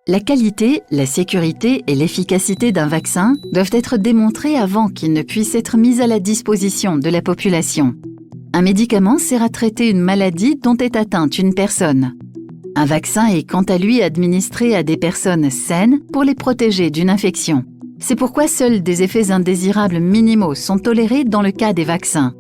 La qualité, la sécurité et l'efficacité d'un vaccin doivent être démontrées avant qu'il ne puisse être mis à la disposition de la population. Un médicament sert à traiter une maladie dont est atteinte une personne. Un vaccin est quant à lui administré à des personnes saines pour les protéger d'une infection. C'est pourquoi seuls des effets indésirables minimaux sont tolérés dans le cas des vaccins.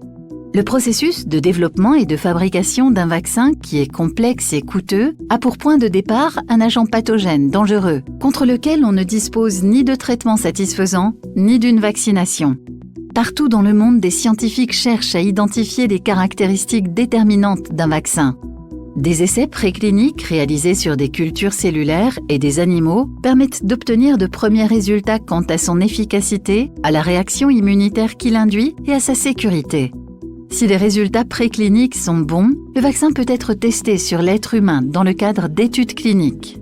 Le processus de développement et de fabrication d'un vaccin, qui est complexe et coûteux, a pour point de départ un agent pathogène dangereux, contre lequel on ne dispose ni de traitement satisfaisant, ni d'une vaccination. Partout dans le monde, des scientifiques cherchent à identifier les caractéristiques déterminantes d'un vaccin. Des essais précliniques réalisés sur des cultures cellulaires et des animaux permettent d'obtenir de premiers résultats quant à son efficacité, à la réaction immunitaire qu'il induit et à sa sécurité. Si les résultats précliniques sont bons, le vaccin peut être testé sur l'être humain dans le cadre d'études cliniques.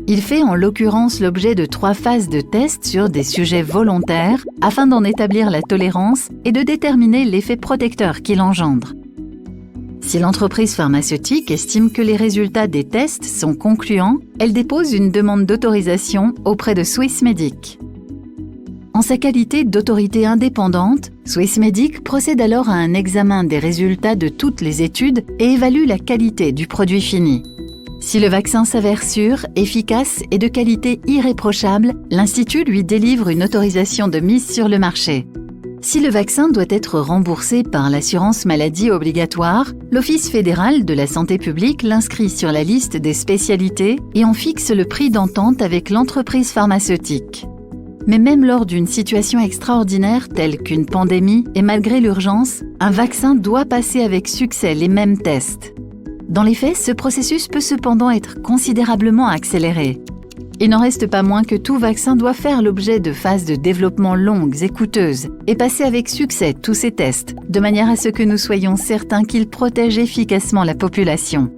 Il fait en l'occurrence l'objet de 3 phases de tests sur des sujets volontaires afin d'en établir la tolérance et de déterminer l'effet protecteur qu'il engendre. Si l'entreprise pharmaceutique estime que les résultats des tests sont concluants, elle dépose une demande d'autorisation auprès de Swissmedic. En sa qualité d'autorité indépendante, Swissmedic procède alors à un examen des résultats de toutes les études et évalue la qualité du produit fini. Si le vaccin s'avère sûr, efficace et de qualité irréprochable, l'Institut lui délivre une autorisation de mise sur le marché. Si le vaccin doit être remboursé par l'assurance maladie obligatoire, l'Office fédéral de la santé publique l'inscrit sur la liste des spécialités et en fixe le prix d'entente avec l'entreprise pharmaceutique. Mais même lors d'une situation extraordinaire telle qu'une pandémie et malgré l'urgence, un vaccin doit passer avec succès les mêmes tests. Dans les faits, ce processus peut cependant être considérablement accéléré. Il n'en reste pas moins que tout vaccin doit faire l'objet de phases de développement longues et coûteuses et passer avec succès tous ces tests, de manière à ce que nous soyons certains qu'ils protègent efficacement la population.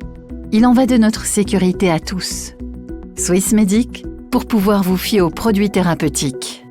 Il en va de notre sécurité à tous. Swissmedic, pour pouvoir vous fier aux produits thérapeutiques.